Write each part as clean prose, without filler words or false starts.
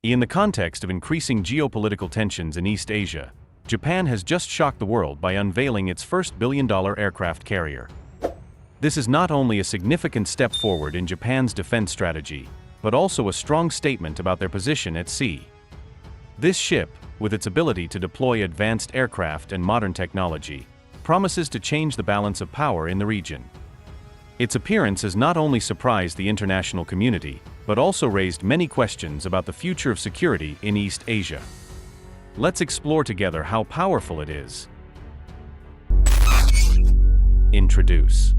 In the context of increasing geopolitical tensions in East Asia, Japan has just shocked the world by unveiling its first billion-dollar aircraft carrier. This is not only a significant step forward in Japan's defense strategy, but also a strong statement about their position at sea. This ship, with its ability to deploy advanced aircraft and modern technology, promises to change the balance of power in the region. Its appearance has not only surprised the international community, but also raised many questions about the future of security in East Asia. Let's explore together how powerful it is. Introduce.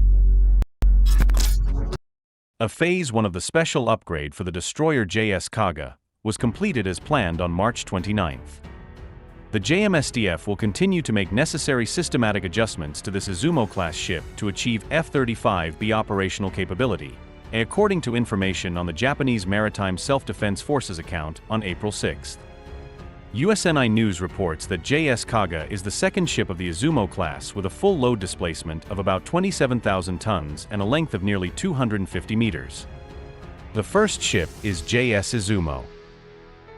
A Phase 1 of the special upgrade for the destroyer JS Kaga was completed as planned on March 29. The JMSDF will continue to make necessary systematic adjustments to this Isumo-class ship to achieve F-35B operational capability, according to information on the Japanese Maritime Self-Defense Forces account on April 6. USNI News reports that JS Kaga is the second ship of the Isumo class with a full load displacement of about 27,000 tons and a length of nearly 250 meters. The first ship is JS Isumo.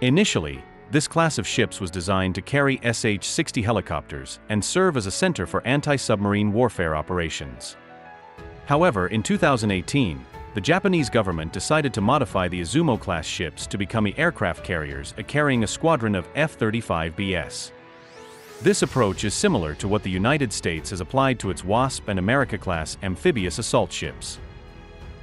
Initially, this class of ships was designed to carry SH-60 helicopters and serve as a center for anti-submarine warfare operations. However, in 2018, the Japanese government decided to modify the Isumo-class ships to become aircraft carriers carrying a squadron of F-35Bs. This approach is similar to what the United States has applied to its Wasp and America-class amphibious assault ships.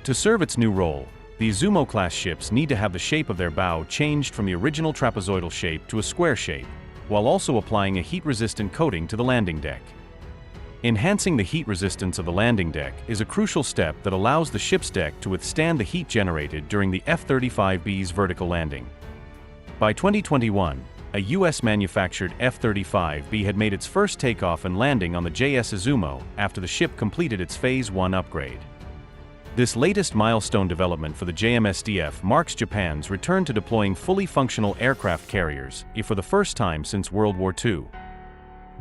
To serve its new role, the Isumo-class ships need to have the shape of their bow changed from the original trapezoidal shape to a square shape, while also applying a heat-resistant coating to the landing deck. Enhancing the heat resistance of the landing deck is a crucial step that allows the ship's deck to withstand the heat generated during the F-35B's vertical landing. By 2021, a US-manufactured F-35B had made its first takeoff and landing on the JS Isumo after the ship completed its Phase 1 upgrade. This latest milestone development for the JMSDF marks Japan's return to deploying fully functional aircraft carriers for the first time since World War II.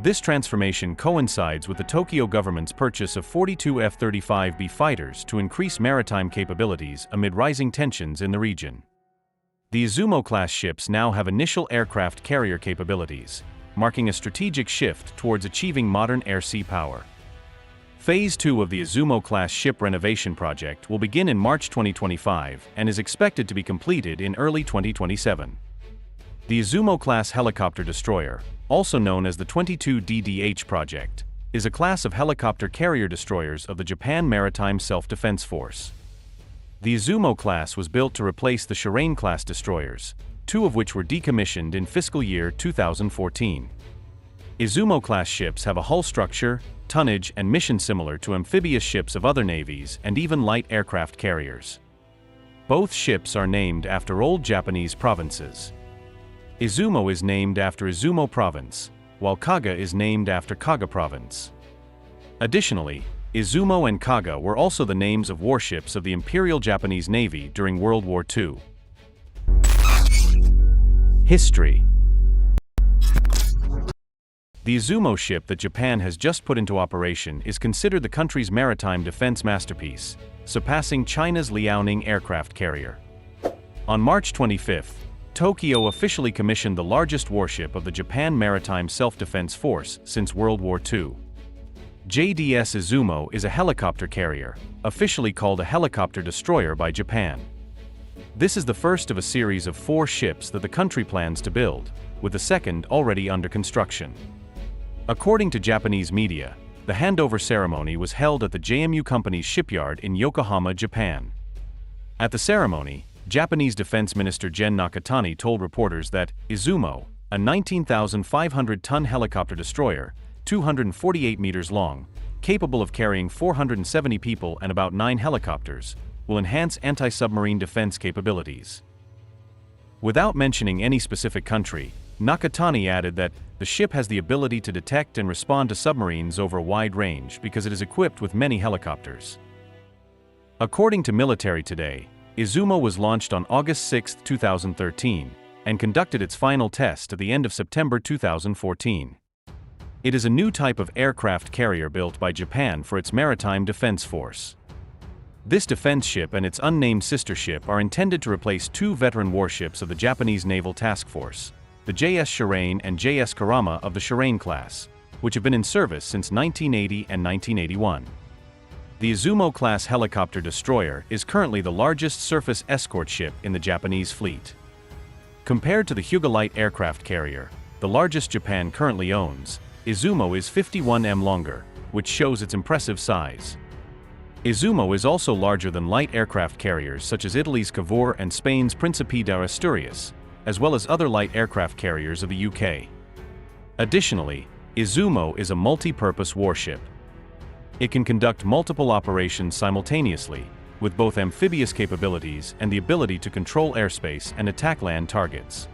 This transformation coincides with the Tokyo government's purchase of 42 F-35B fighters to increase maritime capabilities amid rising tensions in the region. The Isumo-class ships now have initial aircraft carrier capabilities, marking a strategic shift towards achieving modern air-sea power. Phase 2 of the Isumo-class ship renovation project will begin in March 2025 and is expected to be completed in early 2027. The Isumo-class helicopter destroyer, also known as the 22DDH project, is a class of helicopter carrier destroyers of the Japan Maritime Self-Defense Force. The Isumo class was built to replace the Shirane-class destroyers, two of which were decommissioned in fiscal year 2014. Isumo-class ships have a hull structure, tonnage, and mission similar to amphibious ships of other navies and even light aircraft carriers. Both ships are named after old Japanese provinces. Isumo is named after Izumo Province, while Kaga is named after Kaga Province. Additionally, Izumo and Kaga were also the names of warships of the Imperial Japanese Navy during World War II. History. The Izumo ship that Japan has just put into operation is considered the country's maritime defense masterpiece, surpassing China's Liaoning aircraft carrier. On March 25, Tokyo officially commissioned the largest warship of the Japan Maritime Self-Defense Force since World War II. JDS Izumo is a helicopter carrier, officially called a helicopter destroyer by Japan. This is the first of a series of 4 ships that the country plans to build, with the second already under construction. According to Japanese media, the handover ceremony was held at the JMU Company's shipyard in Yokohama, Japan. At the ceremony, Japanese Defense Minister Gen Nakatani told reporters that Izumo, a 19,500-ton helicopter destroyer, 248 meters long, capable of carrying 470 people and about 9 helicopters, will enhance anti-submarine defense capabilities. Without mentioning any specific country, Nakatani added that the ship has the ability to detect and respond to submarines over a wide range because it is equipped with many helicopters. According to Military Today, Izumo was launched on August 6, 2013, and conducted its final test at the end of September 2014. It is a new type of aircraft carrier built by Japan for its maritime defense force. This defense ship and its unnamed sister ship are intended to replace two veteran warships of the Japanese Naval Task Force, the JS Shirane and JS Karama of the Shirane class, which have been in service since 1980 and 1981. The Isumo-class helicopter destroyer is currently the largest surface escort ship in the Japanese fleet. Compared to the Hyuga light aircraft carrier, the largest Japan currently owns, Isumo is 51 m longer, which shows its impressive size. Isumo is also larger than light aircraft carriers such as Italy's Cavour and Spain's Príncipe de Asturias, as well as other light aircraft carriers of the UK. Additionally, Isumo is a multi-purpose warship. It can conduct multiple operations simultaneously, with both amphibious capabilities and the ability to control airspace and attack land targets.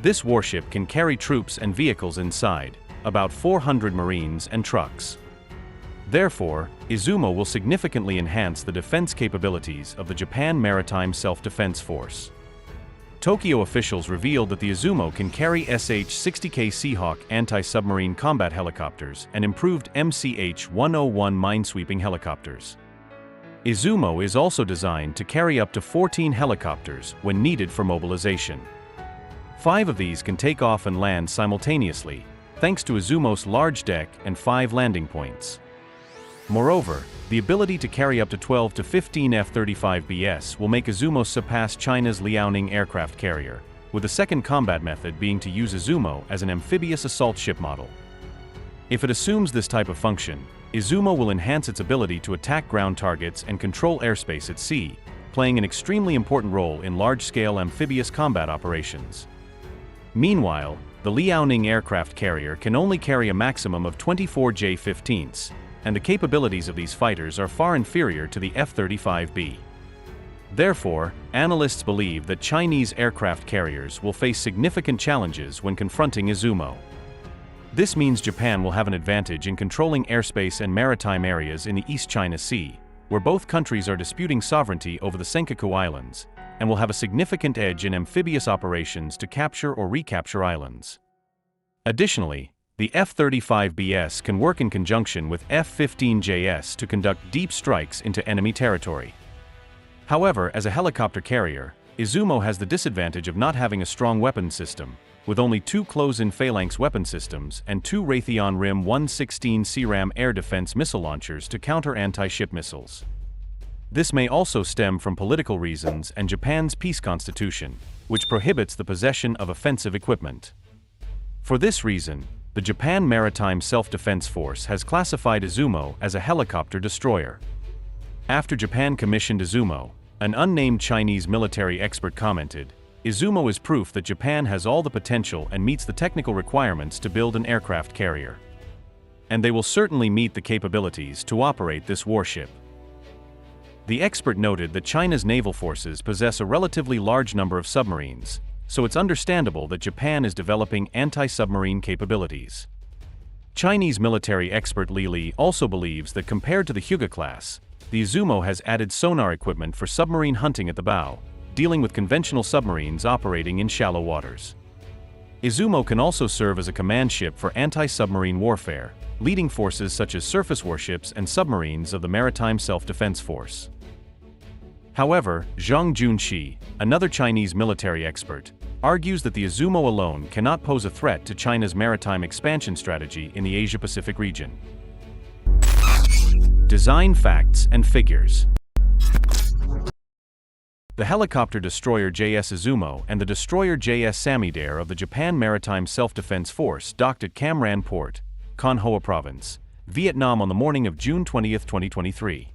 This warship can carry troops and vehicles inside, about 400 Marines and trucks. Therefore, Isumo will significantly enhance the defense capabilities of the Japan Maritime Self-Defense Force. Tokyo officials revealed that the Isumo can carry SH-60K Seahawk anti-submarine combat helicopters and improved MCH-101 minesweeping helicopters. Isumo is also designed to carry up to 14 helicopters when needed for mobilization. 5 of these can take off and land simultaneously, thanks to Izumo's large deck and 5 landing points. Moreover, the ability to carry up to 12 to 15 F-35Bs will make Izumo surpass China's Liaoning aircraft carrier, with the second combat method being to use Izumo as an amphibious assault ship model. If it assumes this type of function, Izumo will enhance its ability to attack ground targets and control airspace at sea, playing an extremely important role in large-scale amphibious combat operations. Meanwhile, the Liaoning aircraft carrier can only carry a maximum of 24 J-15s, and the capabilities of these fighters are far inferior to the F-35B. Therefore, analysts believe that Chinese aircraft carriers will face significant challenges when confronting Izumo. This means Japan will have an advantage in controlling airspace and maritime areas in the East China Sea, where both countries are disputing sovereignty over the Senkaku Islands, and will have a significant edge in amphibious operations to capture or recapture islands. Additionally, the F-35Bs can work in conjunction with F-15JS to conduct deep strikes into enemy territory. However, as a helicopter carrier, Izumo has the disadvantage of not having a strong weapons system, with only 2 close-in phalanx weapon systems and 2 Raytheon RIM 116 CRAM air defense missile launchers to counter anti-ship missiles. This may also stem from political reasons and Japan's peace constitution, which prohibits the possession of offensive equipment. For this reason, the Japan Maritime Self-Defense Force has classified Izumo as a helicopter destroyer. After Japan commissioned Izumo, an unnamed Chinese military expert commented, "Izumo is proof that Japan has all the potential and meets the technical requirements to build an aircraft carrier. And they will certainly meet the capabilities to operate this warship." The expert noted that China's naval forces possess a relatively large number of submarines, so it's understandable that Japan is developing anti-submarine capabilities. Chinese military expert Li also believes that compared to the Hyuga class, the Izumo has added sonar equipment for submarine hunting at the bow, dealing with conventional submarines operating in shallow waters. Izumo can also serve as a command ship for anti-submarine warfare, leading forces such as surface warships and submarines of the Maritime Self-Defense Force. However, Zhang Junshi, another Chinese military expert, argues that the Izumo alone cannot pose a threat to China's maritime expansion strategy in the Asia-Pacific region. Design facts and figures. The helicopter destroyer JS Izumo and the destroyer JS Samudera of the Japan Maritime Self-Defense Force docked at Cam Ranh Port, Con Hoa Province, Vietnam on the morning of June 20, 2023.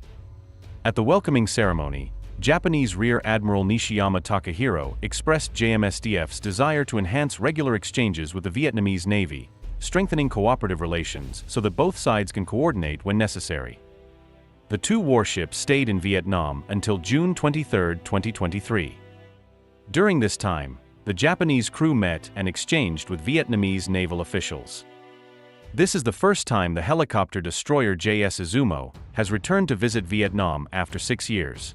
At the welcoming ceremony, Japanese Rear Admiral Nishiyama Takahiro expressed JMSDF's desire to enhance regular exchanges with the Vietnamese Navy, strengthening cooperative relations so that both sides can coordinate when necessary. The 2 warships stayed in Vietnam until June 23, 2023. During this time, the Japanese crew met and exchanged with Vietnamese naval officials. This is the first time the helicopter destroyer JS Izumo has returned to visit Vietnam after 6 years.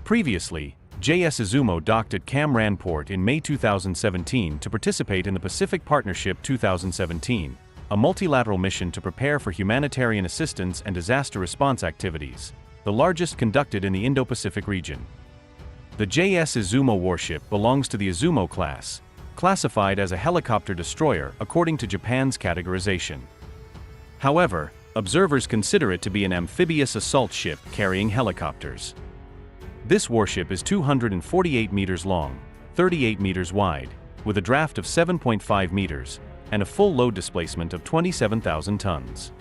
Previously, JS Izumo docked at Cam Ranh Port in May 2017 to participate in the Pacific Partnership 2017, a multilateral mission to prepare for humanitarian assistance and disaster response activities, the largest conducted in the Indo-Pacific region. The JS Isumo warship belongs to the Isumo class, classified as a helicopter destroyer according to Japan's categorization. However, observers consider it to be an amphibious assault ship carrying helicopters. This warship is 248 meters long, 38 meters wide, with a draft of 7.5 meters, and a full load displacement of 27,000 tons.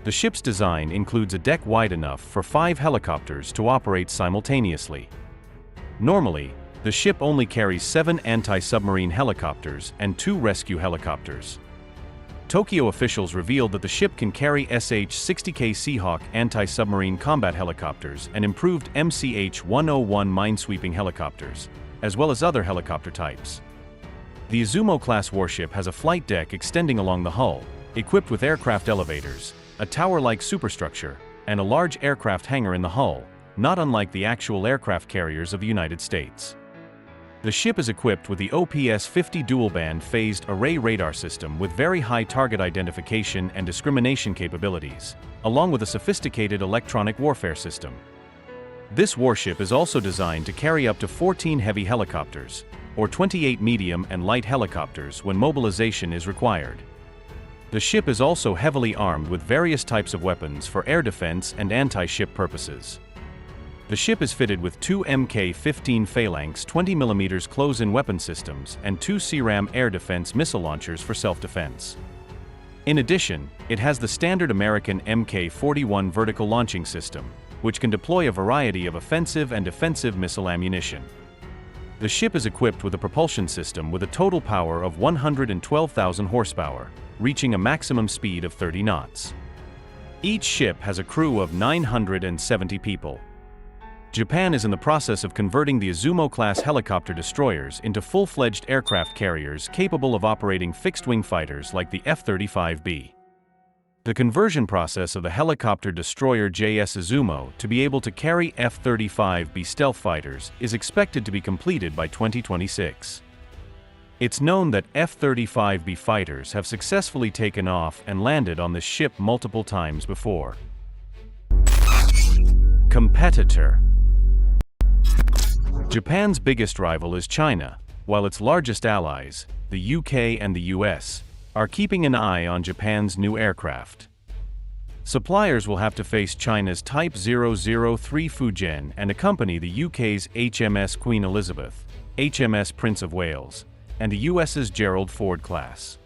The ship's design includes a deck wide enough for 5 helicopters to operate simultaneously. Normally, the ship only carries 7 anti-submarine helicopters and 2 rescue helicopters. Tokyo officials revealed that the ship can carry SH-60K Seahawk anti-submarine combat helicopters and improved MCH-101 minesweeping helicopters, as well as other helicopter types. The Izumo-class warship has a flight deck extending along the hull, equipped with aircraft elevators, a tower-like superstructure, and a large aircraft hangar in the hull, not unlike the actual aircraft carriers of the United States. The ship is equipped with the OPS-50 dual-band phased array radar system with very high target identification and discrimination capabilities, along with a sophisticated electronic warfare system. This warship is also designed to carry up to 14 heavy helicopters, or 28 medium and light helicopters when mobilization is required. The ship is also heavily armed with various types of weapons for air defense and anti-ship purposes. The ship is fitted with 2 Mk-15 Phalanx 20mm close-in weapon systems and 2 CRAM air defense missile launchers for self-defense. In addition, it has the standard American Mk-41 vertical launching system, which can deploy a variety of offensive and defensive missile ammunition. The ship is equipped with a propulsion system with a total power of 112,000 horsepower, reaching a maximum speed of 30 knots. Each ship has a crew of 970 people. Japan is in the process of converting the Izumo-class helicopter destroyers into full-fledged aircraft carriers capable of operating fixed-wing fighters like the F-35B. The conversion process of the helicopter destroyer JS Isumo to be able to carry F-35B stealth fighters is expected to be completed by 2026. It's known that F-35B fighters have successfully taken off and landed on this ship multiple times before. Competitor. Japan's biggest rival is China, while its largest allies, the UK and the US, are keeping an eye on Japan's new aircraft. Suppliers will have to face China's Type 003 Fujian and accompany the UK's HMS Queen Elizabeth, HMS Prince of Wales, and the US's Gerald Ford class.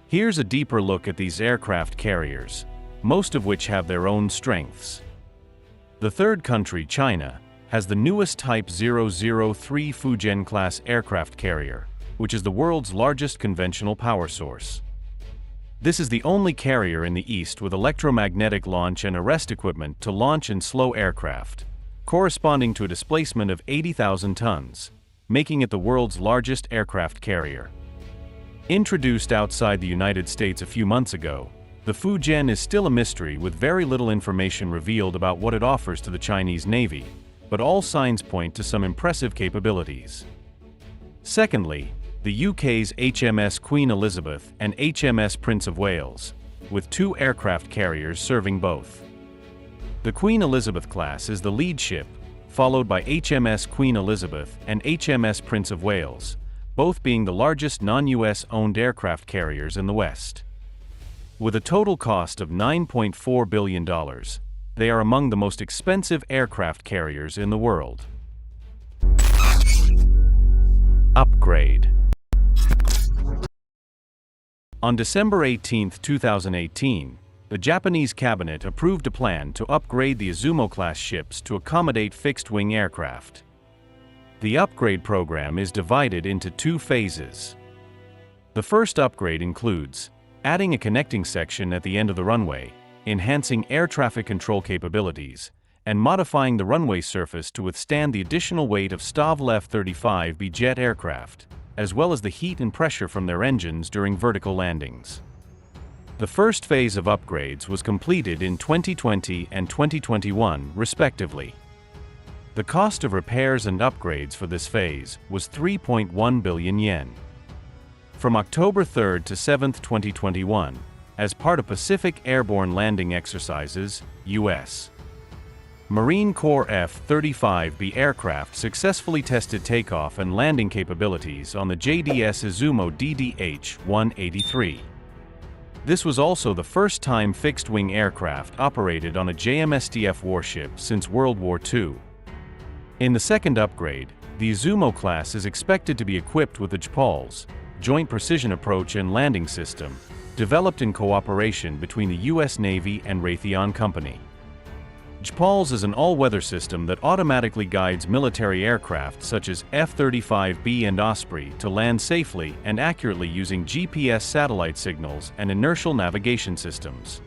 Here's a deeper look at these aircraft carriers, most of which have their own strengths. The third country, China, has the newest Type 003 Fujian-class aircraft carrier, which is the world's largest conventional power source. This is the only carrier in the East with electromagnetic launch and arrest equipment to launch and slow aircraft, corresponding to a displacement of 80,000 tons, making it the world's largest aircraft carrier. Introduced outside the United States a few months ago, the Fujian is still a mystery with very little information revealed about what it offers to the Chinese Navy, but all signs point to some impressive capabilities. Secondly, the UK's HMS Queen Elizabeth and HMS Prince of Wales, with 2 aircraft carriers serving both. The Queen Elizabeth class is the lead ship, followed by HMS Queen Elizabeth and HMS Prince of Wales, both being the largest non-US owned aircraft carriers in the West. With a total cost of $9.4 billion, they are among the most expensive aircraft carriers in the world. Upgrade. On December 18, 2018, the Japanese cabinet approved a plan to upgrade the Izumo-class ships to accommodate fixed-wing aircraft. The upgrade program is divided into 2 phases. The first upgrade includes adding a connecting section at the end of the runway, enhancing air traffic control capabilities, and modifying the runway surface to withstand the additional weight of Stavl F-35B jet aircraft, as well as the heat and pressure from their engines during vertical landings. The first phase of upgrades was completed in 2020 and 2021, respectively. The cost of repairs and upgrades for this phase was 3.1 billion yen. From October 3 to 7, 2021, as part of Pacific Airborne Landing Exercises, U.S. Marine Corps F-35B aircraft successfully tested takeoff and landing capabilities on the JDS Isumo DDH-183. This was also the first time fixed-wing aircraft operated on a JMSDF warship since World War II. In the second upgrade, the Isumo class is expected to be equipped with the JPALS, Joint Precision Approach and Landing System, developed in cooperation between the U.S. Navy and Raytheon Company. JPALS is an all-weather system that automatically guides military aircraft such as F-35B and Osprey to land safely and accurately using GPS satellite signals and inertial navigation systems.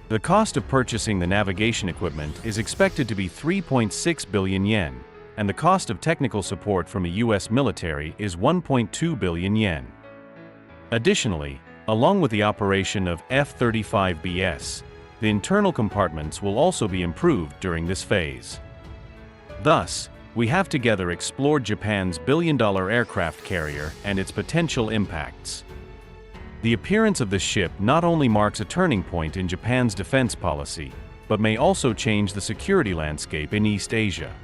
The cost of purchasing the navigation equipment is expected to be 3.6 billion yen, and the cost of technical support from the U.S. military is 1.2 billion yen. Additionally, along with the operation of F-35BS, the internal compartments will also be improved during this phase. Thus, we have together explored Japan's billion-dollar aircraft carrier and its potential impacts. The appearance of this ship not only marks a turning point in Japan's defense policy, but may also change the security landscape in East Asia.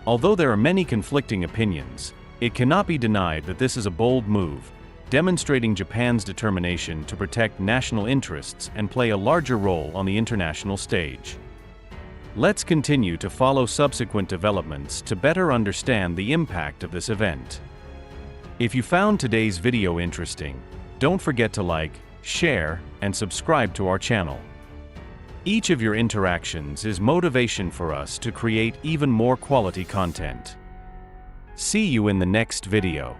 Although there are many conflicting opinions, it cannot be denied that this is a bold move, demonstrating Japan's determination to protect national interests and play a larger role on the international stage. Let's continue to follow subsequent developments to better understand the impact of this event. If you found today's video interesting, don't forget to like, share, and subscribe to our channel. Each of your interactions is motivation for us to create even more quality content. See you in the next video.